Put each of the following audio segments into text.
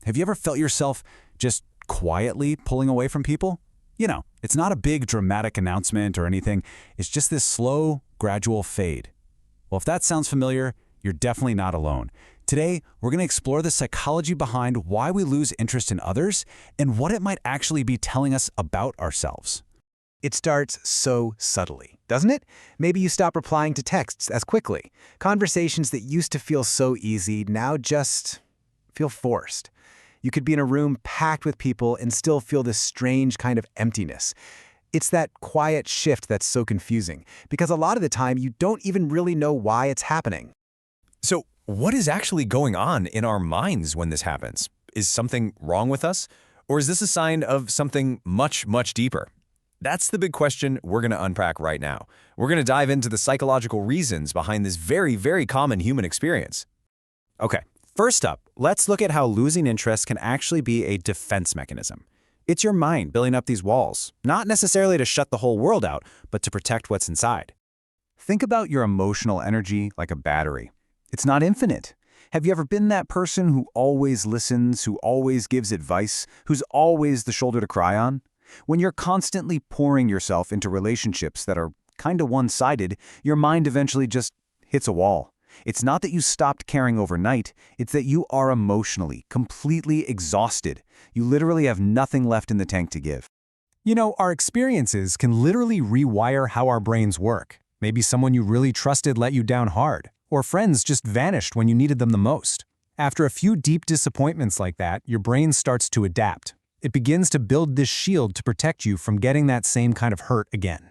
Have you ever felt yourself just quietly pulling away from people? It's not a big dramatic announcement or anything. It's just this slow, gradual fade. Well, if that sounds familiar, you're definitely not alone. Today, we're going to explore the psychology behind why we lose interest in others and what it might actually be telling us about ourselves. It starts so subtly, doesn't it? Maybe you stop replying to texts as quickly. Conversations that used to feel so easy now just feel forced. You could be in a room packed with people and still feel this strange kind of emptiness. It's that quiet shift that's so confusing, because a lot of the time you don't even really know why it's happening. So, what is actually going on in our minds when this happens? Is something wrong with us? Or is this a sign of something much, much deeper? That's the big question we're going to unpack right now. We're going to dive into the psychological reasons behind this very, very common human experience. Okay, first up, let's look at how losing interest can actually be a defense mechanism. It's your mind building up these walls, not necessarily to shut the whole world out, but to protect what's inside. Think about your emotional energy like a battery. It's not infinite. Have you ever been that person who always listens, who always gives advice, who's always the shoulder to cry on? When you're constantly pouring yourself into relationships that are kind of one-sided, your mind eventually just hits a wall. It's not that you stopped caring overnight, it's that you are emotionally, completely exhausted. You literally have nothing left in the tank to give. Our experiences can literally rewire how our brains work. Maybe someone you really trusted let you down hard, or friends just vanished when you needed them the most. After a few deep disappointments like that, your brain starts to adapt. It begins to build this shield to protect you from getting that same kind of hurt again.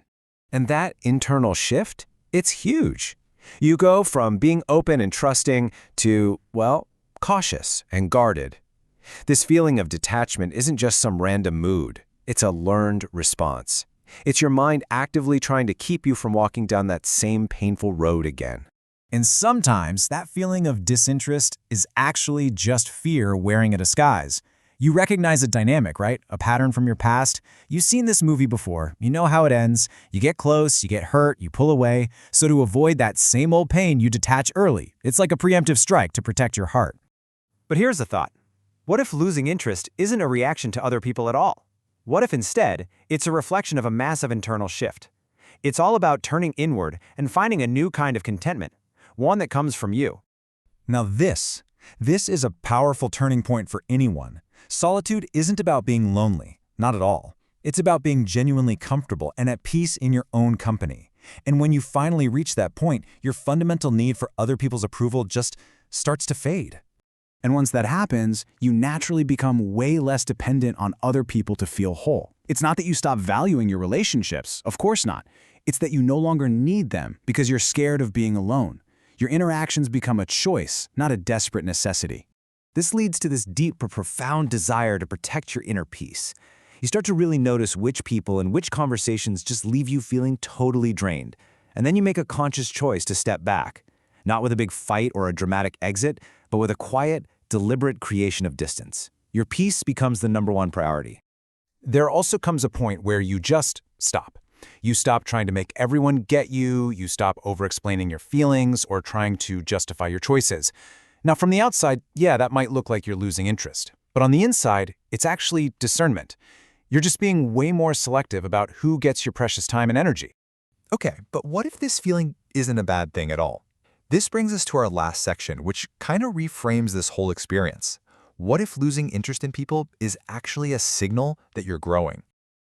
And that internal shift, it's huge. You go from being open and trusting to, cautious and guarded. This feeling of detachment isn't just some random mood. It's a learned response. It's your mind actively trying to keep you from walking down that same painful road again. And sometimes that feeling of disinterest is actually just fear wearing a disguise. You recognize a dynamic, right? A pattern from your past. You've seen this movie before. You know how it ends. You get close, you get hurt, you pull away. So to avoid that same old pain, you detach early. It's like a preemptive strike to protect your heart. But here's a thought. What if losing interest isn't a reaction to other people at all? What if instead, it's a reflection of a massive internal shift? It's all about turning inward and finding a new kind of contentment, one that comes from you. Now this is a powerful turning point for anyone. Solitude isn't about being lonely, not at all. It's about being genuinely comfortable and at peace in your own company. And when you finally reach that point, your fundamental need for other people's approval just starts to fade. And once that happens, you naturally become way less dependent on other people to feel whole. It's not that you stop valuing your relationships, of course not. It's that you no longer need them because you're scared of being alone. Your interactions become a choice, not a desperate necessity. This leads to this deep but profound desire to protect your inner peace. You start to really notice which people and which conversations just leave you feeling totally drained. And then you make a conscious choice to step back, not with a big fight or a dramatic exit, but with a quiet, deliberate creation of distance. Your peace becomes the #1 priority. There also comes a point where you just stop. You stop trying to make everyone get you, you stop over-explaining your feelings or trying to justify your choices. Now, from the outside, that might look like you're losing interest. But on the inside, it's actually discernment. You're just being way more selective about who gets your precious time and energy. Okay, but what if this feeling isn't a bad thing at all? This brings us to our last section, which kind of reframes this whole experience. What if losing interest in people is actually a signal that you're growing?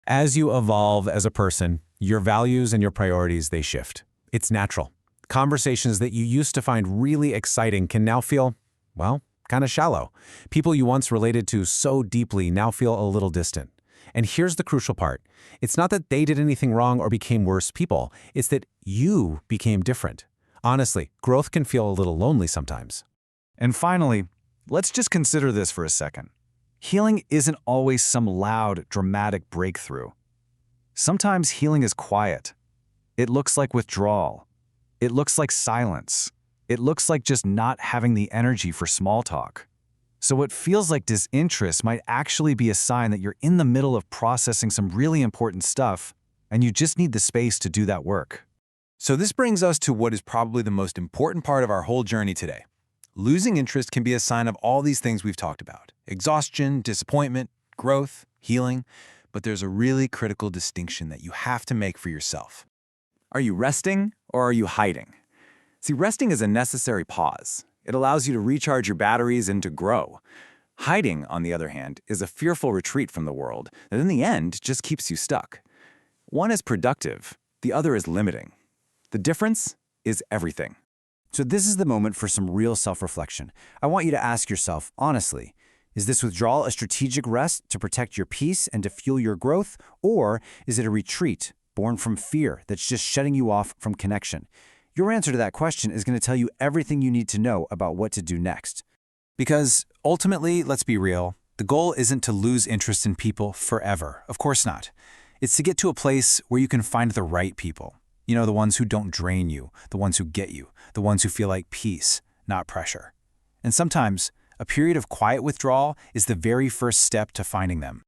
As you evolve as a person, your values and your priorities, they shift. It's natural. Conversations that you used to find really exciting can now feel, kind of shallow. People you once related to so deeply now feel a little distant. And here's the crucial part. It's not that they did anything wrong or became worse people. It's that you became different. Honestly, growth can feel a little lonely sometimes. And finally, let's just consider this for a second. Healing isn't always some loud, dramatic breakthrough. Sometimes healing is quiet. It looks like withdrawal. It looks like silence. It looks like just not having the energy for small talk. So what feels like disinterest might actually be a sign that you're in the middle of processing some really important stuff, and you just need the space to do that work. So this brings us to what is probably the most important part of our whole journey today. Losing interest can be a sign of all these things we've talked about: exhaustion, disappointment, growth, healing. But there's a really critical distinction that you have to make for yourself. Are you resting or are you hiding? See, resting is a necessary pause. It allows you to recharge your batteries and to grow. Hiding, on the other hand, is a fearful retreat from the world that in the end just keeps you stuck. One is productive, the other is limiting. The difference is everything. So this is the moment for some real self-reflection. I want you to ask yourself, honestly, is this withdrawal a strategic rest to protect your peace and to fuel your growth? Or is it a retreat born from fear that's just shutting you off from connection? Your answer to that question is going to tell you everything you need to know about what to do next. Because ultimately, let's be real, the goal isn't to lose interest in people forever. Of course not. It's to get to a place where you can find the right people. You know, the ones who don't drain you, the ones who get you, the ones who feel like peace, not pressure. And sometimes, a period of quiet withdrawal is the very first step to finding them.